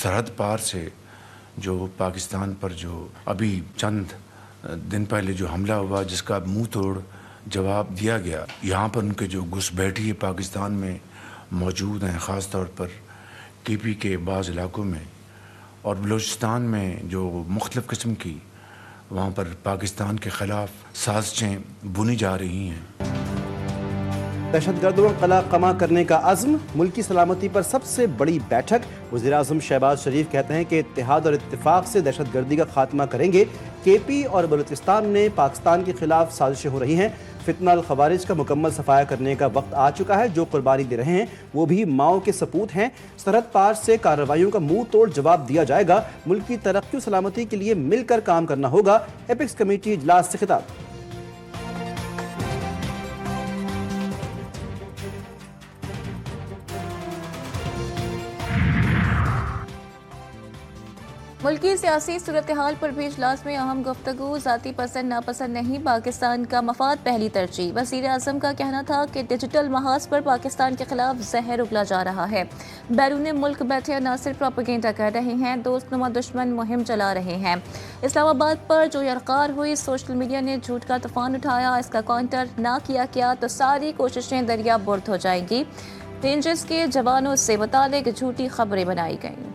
सरहद पार से जो पाकिस्तान पर जो अभी चंद दिन पहले जो हमला हुआ, जिसका मुंह तोड़ जवाब दिया गया, यहाँ पर उनके जो घुसपैठी पाकिस्तान में मौजूद हैं, ख़ास तौर पर TP के बाज़ इलाकों में और बलूचिस्तान में जो मुख्तलिफ़ किस्म की वहाँ पर पाकिस्तान के ख़िलाफ़ साजिशें बुनी जा रही हैं। दहशतगर्दों को कला कमा करने का अज़्म, मुल्की सलामती पर सबसे बड़ी बैठक। वज़ीर-ए-आज़म शहबाज शरीफ कहते हैं कि इत्तेहाद और इत्तेफाक से दहशतगर्दी का खात्मा करेंगे। KP और बलूचिस्तान में पाकिस्तान के खिलाफ साजिशें हो रही हैं। फितना अल खवारिज का मुकम्मल सफाया करने का वक्त आ चुका है। जो कुर्बानी दे रहे हैं वो भी माओ के सपूत हैं। सरहद पार से कार्रवाइयों का मुंह तोड़ जवाब दिया जाएगा। मुल्क की तरक्की और सलामती के लिए मिलकर काम करना होगा। एपिक्स कमेटी इजलास से खिताब। मुल्की सियासी सूरत हाल पर भी इजलास में अहम गुफ्तगू। ज़ाती पसंद नापसंद नहीं, पाकिस्तान का मफाद पहली तरजीह। वज़ीर आज़म का कहना था कि डिजिटल महाज पर पाकिस्तान के खिलाफ जहर उगला जा रहा है। बैरून मुल्क बैठे अनासिर प्रोपेगेंडा कर रहे हैं, दोस्तनुमा दुश्मन मुहिम चला रहे हैं। इस्लामाबाद पर जो यरकार हुई, सोशल मीडिया ने झूठ का तूफान उठाया, इसका काउंटर ना किया गया तो सारी कोशिशें दरिया बुर्द हो जाएंगी। रेंजर्स के जवानों से मुतालिक झूठी खबरें बनाई गईं।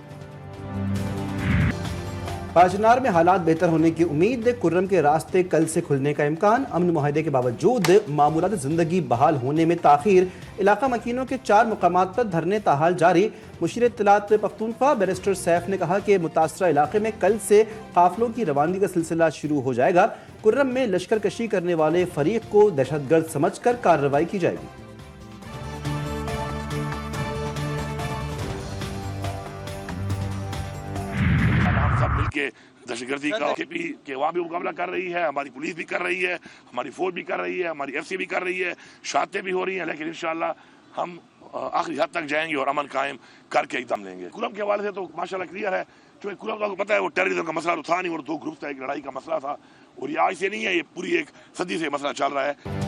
बाजनार में हालात बेहतर होने की उम्मीद। कुर्रम के रास्ते कल से खुलने का इम्कान। अमन मुआहदे के बावजूद मामूलात जिंदगी बहाल होने में ताखीर। इलाका मकीनों के 4 मुकामात पर धरने ताहाल जारी। मुशीर इत्तलात पख्तूनख्वा बैरिस्टर सैफ ने कहा कि मुतासरा इलाके में कल से काफिलों की रवानगी का सिलसिला शुरू हो जाएगा। कुर्रम में लश्कर कशी करने वाले फरीक को दहशतगर्द समझकर कार्रवाई की जाएगी। दहशतगर्दी का KP के वहाँ भी मुकाबला कर रही है, हमारी पुलिस भी कर रही है, हमारी फौज भी कर रही है, हमारी FC भी कर रही है, शातें भी हो रही हैं, लेकिन इंशाअल्लाह हम आखिरी हद तक जाएंगे और अमन कायम करके एकदम लेंगे। कुर्रम के हवाले से तो माशाल्लाह क्लियर है, क्योंकि कुर्रम का पता है वो टेररिज्म का मसला तो था नहीं और 2 ग्रुप था, एक लड़ाई का मसला था और ये आज से नहीं है, ये पूरी एक सदी से मसला चल रहा है।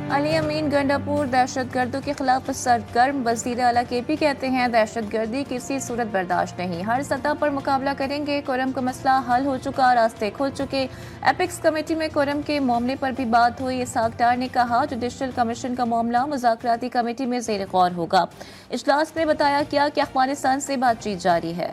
अली अमीन गंडापुर दहशतगर्दों के खिलाफ सरगर्म। वज़ीर आला KP कहते हैं दहशतगर्दी किसी सूरत बर्दाश्त नहीं, हर सतह पर मुकाबला करेंगे। कुर्रम का मसला हल हो चुका, रास्ते खुल चुके। एपिक्स कमेटी में कुर्रम के मामले पर भी बात हुई। इसहाक डार ने कहा जुडिशल कमीशन का मामला मुज़ाकराती कमेटी में ज़ेर गौर होगा। इजलास में बताया गया कि अफ़गानिस्तान से बातचीत जारी है।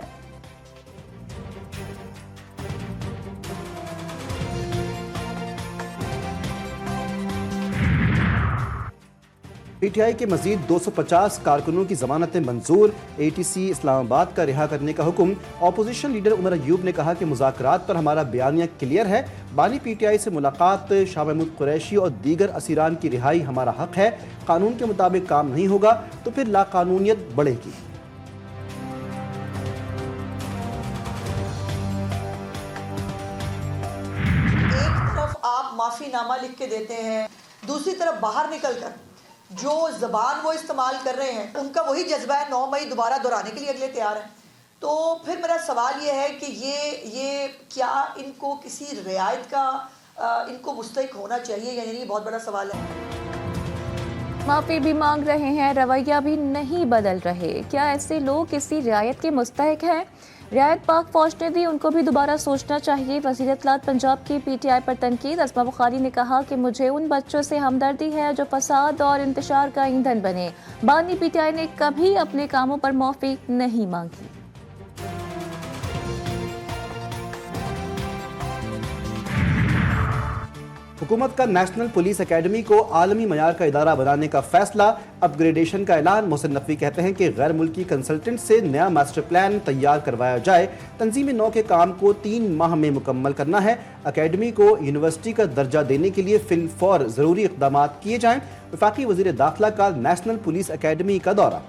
PTI के मजीद 250 कारकुनों की जमानतें मंजूर। ATC इस्लामाबाद का रिहा करने का हुक्म। अपोजिशन लीडर उमर अयूब ने कहा कि मुज़ाकरात पर हमारा बयानिया क्लियर है। बानी PTI से मुलाकात, शाह महमूद कुरैशी और दीगर असीरान की रिहाई हमारा हक है। कानून के मुताबिक काम नहीं होगा तो फिर लाकानूनियत बढ़ेगी। एक तरफ आप माफीनामा लिख के देते हैं, दूसरी तरफ बाहर निकल कर जो ज़बान वो इस्तेमाल कर रहे हैं उनका वही जज्बा है 9 मई दोबारा दोहराने के लिए अगले तैयार हैं। तो फिर मेरा सवाल ये है कि ये क्या इनको किसी रियायत का इनको मुस्तहिक होना चाहिए या नहीं, बहुत बड़ा सवाल है। माफी भी मांग रहे हैं, रवैया भी नहीं बदल रहे। क्या ऐसे लोग किसी रियायत के मुस्तहिक हैं? रियायत पाक फौज ने दी, उनको भी दोबारा सोचना चाहिए। वज़ीर इत्तलात पंजाब की PTI पर तनकीद। अस्मा बुखारी ने कहा कि मुझे उन बच्चों से हमदर्दी है जो फसाद और इंतशार का ईंधन बने। बानी PTI ने कभी अपने कामों पर माफी नहीं मांगी। हुकूमत का नेशनल पुलिस एकेडमी को आलमी मयार का इदारा बनाने का फैसला। अपग्रेडेशन का ऐलान। मोहसिन नकवी कहते हैं कि गैर मुल्की कंसल्टेंट से नया मास्टर प्लान तैयार करवाया जाए। तंजीमी नौ के काम को 3 माह में मुकम्मल करना है। एकेडमी को यूनिवर्सिटी का दर्जा देने के लिए फिलफौर ज़रूरी इक़दाम किए जाएँ। वफाकी वज़ीर दाखिला का नेशनल पुलिस एकेडमी का दौरा।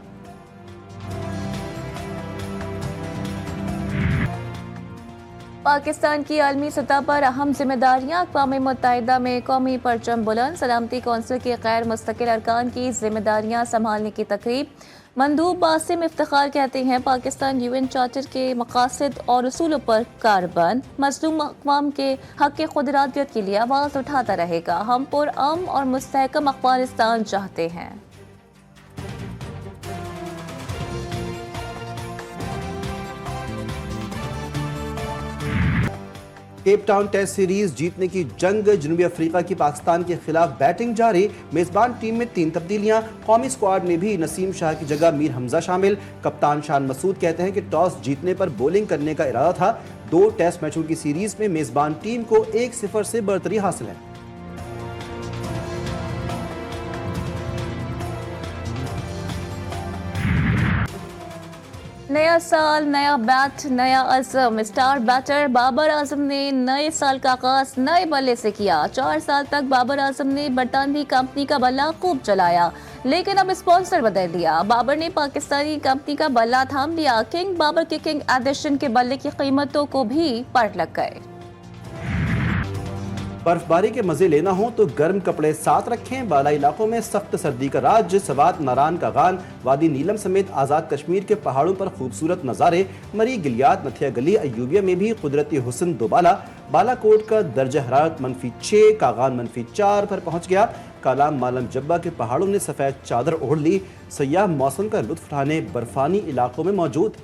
पाकिस्तान की आलमी सतह पर अहम जिम्मेदारियां। अक़वाम मुत्तहिदा में कौमी परचम बुलंद। सलामती कौंसिल के गैर मुस्तकिल अरकान की जिम्मेदारियां संभालने की तकरीब। मंदूब बासिम इफ्तिखार कहते हैं पाकिस्तान UN चार्टर के मकासद और उसूलों पर कारबंद। मज़लूम अक़वाम के हक़ खुदरादियत के लिए आवाज़ उठाता रहेगा। हम पुरअमन और मुस्तहकम अफ़गानिस्तान चाहते हैं। केप टाउन टेस्ट सीरीज जीतने की जंग, जनूबी अफ्रीका की पाकिस्तान के खिलाफ बैटिंग जारी। मेजबान टीम में 3 तब्दीलियां, कौमी स्क्वाड में भी नसीम शाह की जगह मीर हमजा शामिल। कप्तान शान मसूद कहते हैं कि टॉस जीतने पर बॉलिंग करने का इरादा था। 2 टेस्ट मैचों की सीरीज में मेजबान टीम को 1-0 से बढ़तरी हासिल है। नया साल, नया बैट, नया अज़म। स्टार बैटर बाबर आजम ने नए साल का आगाज नए बल्ले से किया। 4 साल तक बाबर आजम ने बरतानवी कंपनी का बल्ला खूब चलाया, लेकिन अब स्पॉन्सर बदल दिया। बाबर ने पाकिस्तानी कंपनी का बल्ला थाम लिया। किंग बाबर के किंग एडिशन के बल्ले की कीमतों को भी पलट लग गए। बर्फबारी के मजे लेना हो तो गर्म कपड़े साथ रखें। बालाई इलाकों में सख्त सर्दी का राज। सवात, नारान का गान, वादी नीलम समेत आज़ाद कश्मीर के पहाड़ों पर खूबसूरत नज़ारे। मरी, गिलियात, नथिया गली, अयूबिया में भी कुदरती हुस्न दोबाला। बालाकोट का दर्जा हरारत -6, कागान -4 पर पहुंच गया। कालाम मालम जब्बा के पहाड़ों ने सफ़ेद चादर ओढ़ ली। सयाह मौसम का लुत्फ उठाने बर्फानी इलाकों में मौजूद।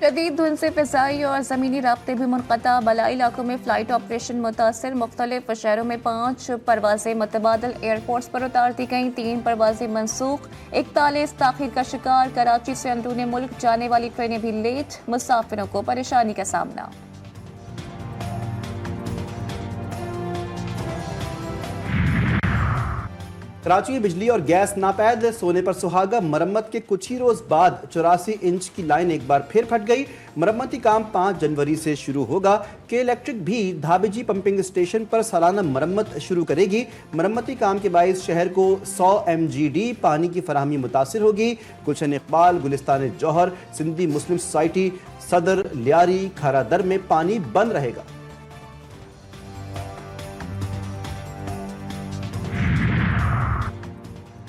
शदीद धुंध से फ़िज़ाई और ज़मीनी राब्ते भी मुनक़ता। बलाई इलाकों में फ़्लाइट ऑपरेशन मुतासर। मुख्तलिफ शहरों में 5 परवाज़ें मुतबादल एयरपोर्ट्स पर उतार दी गईं। 3 परवाज़ें मनसूख। 41 ताख़ीर का शिकार। कराची से अंदरूनी मुल्क जाने वाली ट्रेनें भी लेट। मुसाफिरों को परेशानी का सामना। कराची में बिजली और गैस नापैद। सोने पर सुहागा। मरम्मत के कुछ ही रोज बाद 84 इंच की लाइन एक बार फिर फट गई। मरम्मती काम 5 जनवरी से शुरू होगा। के इलेक्ट्रिक भी धाबेजी पंपिंग स्टेशन पर सालाना मरम्मत शुरू करेगी। मरम्मती काम के बायस शहर को 100 MGD पानी की फराहमी मुतासिर होगी। गुलशन इकबाल, गुलिस्तान जौहर, सिंधी मुस्लिम सोसाइटी, सदर, लियारी, खारादर में पानी बंद रहेगा।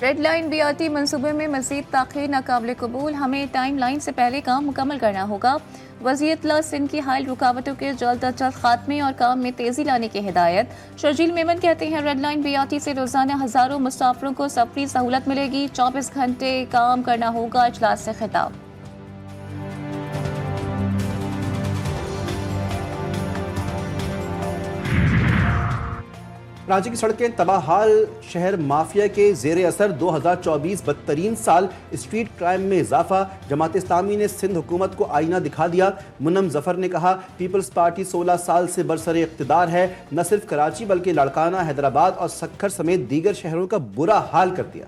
रेड लाइन BRT मंसूबे में मज़ीद ताख़ीर नाकाबिले कबूल। हमें टाइम लाइन से पहले काम मुकम्मल करना होगा। वज़ीर इत्तला सिंध की हाल रुकावटों के जल्द अज जल्द खात्मे और काम में तेज़ी लाने की हिदायत। शर्जील मेमन कहते हैं रेड लाइन BRT से रोज़ाना हज़ारों मुसाफिरों को सफरी सहूलत मिलेगी। 24 घंटे काम करना होगा। इजलास से खिताब। कराची की सड़कें तबाहाल। शहर माफिया के जेर असर। 2024 बदतरीन साल। स्ट्रीट क्राइम में इजाफा। जमात इस्लामी ने सिंध हुकूमत को आईना दिखा दिया। मुन्नम जफर ने कहा पीपल्स पार्टी 16 साल से बरसरे इख्तिदार है। न सिर्फ कराची बल्कि लाड़काना, हैदराबाद और सक्खर समेत दीगर शहरों का बुरा हाल कर दिया।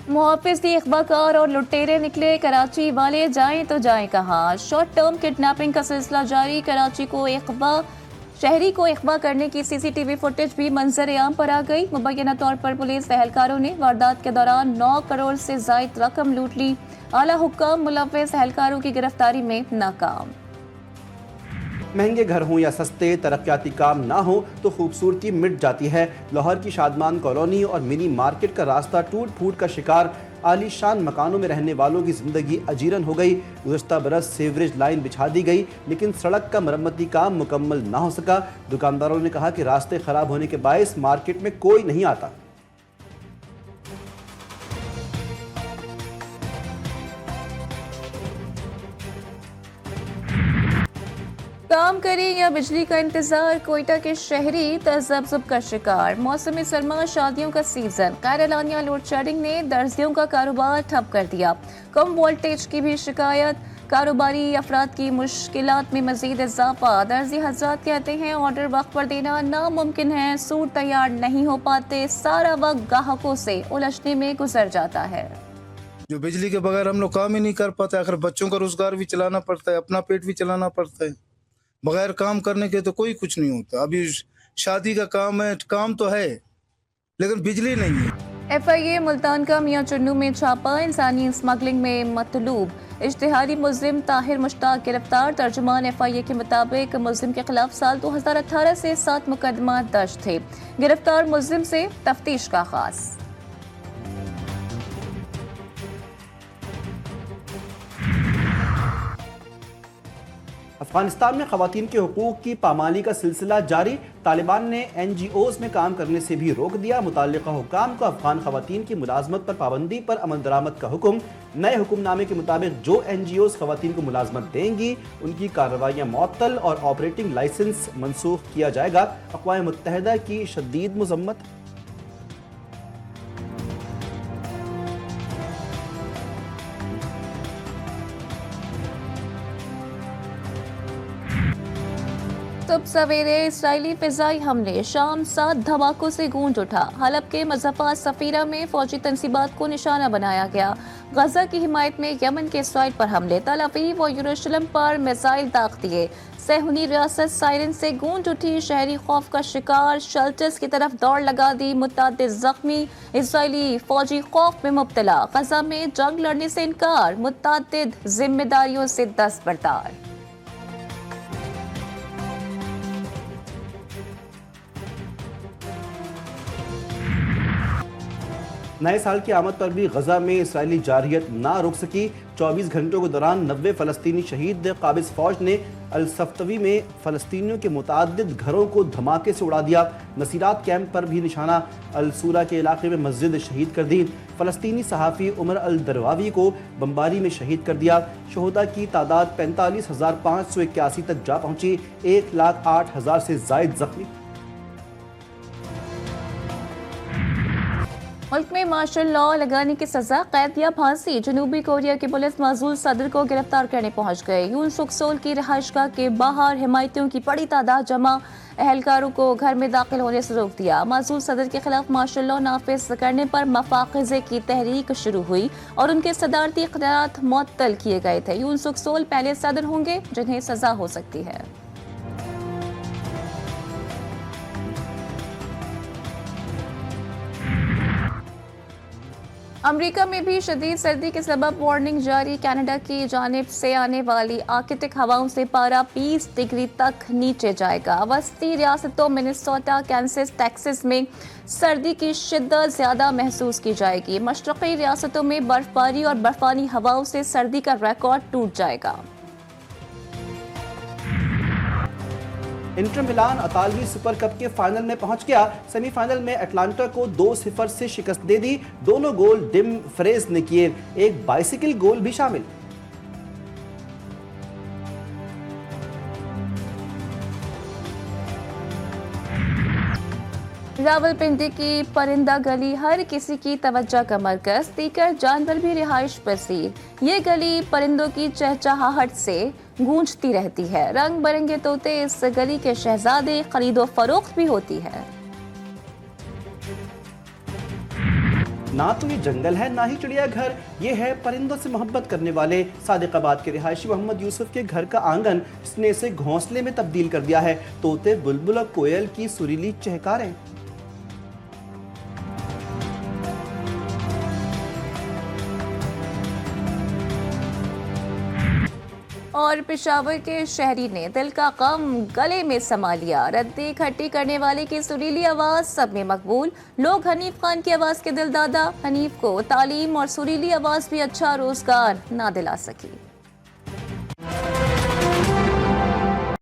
मुहाफिज दी अखबाकार और लुटेरे निकले। कराची वाले जाएं तो जाएं कहाँ। शॉर्ट टर्म किडनैपिंग का सिलसिला जारी। कराची को शहरी को अगवा करने की CCTV फुटेज भी मंजर आम पर आ गई। मुबैना तौर पर पुलिस एहलकारों ने वारदात के दौरान 9 करोड़ से जायद रकम लूट ली। आला हुक्म मुलव्विस एहलकारों की गिरफ्तारी में नाकाम। महंगे घर हों या सस्ते, तरक्याती काम ना हो तो खूबसूरती मिट जाती है। लाहौर की शादमान कॉलोनी और मिनी मार्केट का रास्ता टूट फूट का शिकार। आलीशान मकानों में रहने वालों की जिंदगी अजीरन हो गई। गुज़श्ता बरस सीवरेज लाइन बिछा दी गई, लेकिन सड़क का मरम्मती काम मुकम्मल ना हो सका। दुकानदारों ने कहा कि रास्ते खराब होने के बायस मार्केट में कोई नहीं आता। काम करें या बिजली का इंतजार। कोयटा के शहरी तज़ब्ज़ुब का शिकार। मौसम सरमा, शादियों का सीजन। गैर एलानिया लोड शेडिंग ने दर्जियों का कारोबार ठप कर दिया। कम वोल्टेज की भी शिकायत। कारोबारी अफराद की मुश्किलात में मजीद इजाफा। दर्जी हजरात कहते हैं ऑर्डर वक्त पर देना नामुमकिन है। सूट तैयार नहीं हो पाते। सारा वक्त ग्राहकों से उलझने में गुजर जाता है। जो बिजली के बगैर हम लोग काम ही नहीं कर पाते। आखिर बच्चों का रोजगार भी चलाना पड़ता है, अपना पेट भी चलाना पड़ता है। बगैर काम करने के तो कोई कुछ नहीं होता। अभी शादी का काम है, काम तो है लेकिन बिजली नहीं है। FIA मुल्तान का मियां चुन्नू में छापा। इंसानी स्मगलिंग में मतलूब इश्तिहारी मुल्जिम ताहिर मुश्ताक गिरफ्तार। तर्जुमान FIA के मुताबिक मुल्जिम के खिलाफ साल 2018 से 7 मुकदमा दर्ज थे। गिरफ्तार मुल्जिम से तफ्तीश का आगाज। अफगानिस्तान में खवातीन के हुकूक की पामाली का सिलसिला जारी। तालिबान ने NGOs में काम करने से भी रोक दिया। मुतल्लिका हुक्काम को अफगान खवातीन की मुलाजमत पर पाबंदी पर अमल दरामद का हुक्म। नए हुक्मनामे के मुताबिक जो NGOs खवातीन को मुलाजमत देंगी उनकी कार्रवाइयाँ मुअत्तल और ऑपरेटिंग लाइसेंस मनसूख किया जाएगा। अक़वाम मुत्तहिदा की शदीद मज़म्मत। सुबह सवेरे इसराइली फिजाई हमले शाम 7 धमाकों से गूंज उठा। हलब के मज़फ़ा सफ़ीरा में फौजी तंसीबात को निशाना बनाया गया। गजा की हिमायत में यमन के इसराइल पर हमले, तल अवीव और यरूशलेम पर मिसाइल दाग दिए। सहूनी रियासत सायरन से गूंज उठी, शहरी खौफ का शिकार, शेल्टर्स की तरफ दौड़ लगा दी, मुतअद्दिद जख्मी, इसराइली फौजी खौफ में मुब्तला। गजा में जंग लड़ने से इनकार, मुतअद्दिद जिम्मेदारियों से दस्तबरदार। नए साल की आमद पर भी गजा में इसराइली जारहियत ना रुक सकी। 24 घंटों के दौरान 90 फ़लस्तीनी शहीद। काबिज़ फ़ौज ने अल-सफ्तवी में फ़लस्तीनियों के मुतअद्दिद घरों को धमाके से उड़ा दिया। नसीरात कैंप पर भी निशाना। अल-सूरा के इलाके में मस्जिद शहीद कर दी। फ़लस्तीनी सहाफ़ी उमर अल-दरवावी को बमबारी में शहीद कर दिया। शहदा की तादाद 45,581 तक जा पहुँची। 1,08,000 से ज़ायद ज़ख्मी। मुल्क में मार्शल लॉ लगाने की सजा, कैद या फांसी। जनूबी कोरिया की पुलिस माजूल सदर को गिरफ्तार करने पहुंच गए। यून सुक सोल की रिहाइशगाह के बाहर हिमायतियों की बड़ी तादाद जमा। अहलकारों को घर में दाखिल होने से रोक दिया। माजूल सदर के खिलाफ मार्शल लॉ नाफिज करने पर मफाखज़े की तहरीक शुरू हुई और उनके सदारती इख्तियारात मुअत्तल किए गए थे। यून सुक सोल पहले सदर होंगे जिन्हें सजा हो सकती है। अमेरिका में भी शदीद सर्दी के सबब वार्निंग जारी। कनाडा की जानिब से आने वाली आर्कटिक हवाओं से पारा 20 डिग्री तक नीचे जाएगा। वस्ती रियासतों मिनेसोटा, कैंसस, टेक्सास में सर्दी की शिद्दत ज़्यादा महसूस की जाएगी। मशरक़ी रियासतों में बर्फबारी और बर्फानी हवाओं से सर्दी का रिकॉर्ड टूट जाएगा। इंटर मिलान इतालवी सुपर कप के फाइनल में पहुंच गया। सेमीफाइनल में अटलांटा को 2-0 से शिकस्त दे दी। दोनों गोल डिम फ्रेज ने किए, एक बाइसिकल गोल भी शामिल। रावलपिंडी की परिंदा गली हर किसी की तवज्जो का मरकज, तीकर जानवर भी रिहाइश पसीर। ये गली परिंदों की चहचहाहट से गूंजती रहती है। रंग बिरंगे तोते इस गली के शहजादे, खरीदो फरोख्त भी होती है। ना तो ये जंगल है ना ही चिड़ियाघर, ये है परिंदों से मोहब्बत करने वाले सादिकाबाद के रिहायशी मोहम्मद यूसुफ के घर का आंगन, जिसने इसे घोंसले में तब्दील कर दिया है। तोते, बुलबुल और कोयल की सुरीली चहकारें। और पेशावर के शहरी ने दिल का गम गले में समा लिया। रद्दी खट्टी करने वाले की सुरीली आवाज़ सब में मकबूल। लोग हनीफ खान की आवाज़ के दिलदादा। हनीफ को तालीम और सुरीली आवाज़ भी अच्छा रोजगार ना दिला सकी।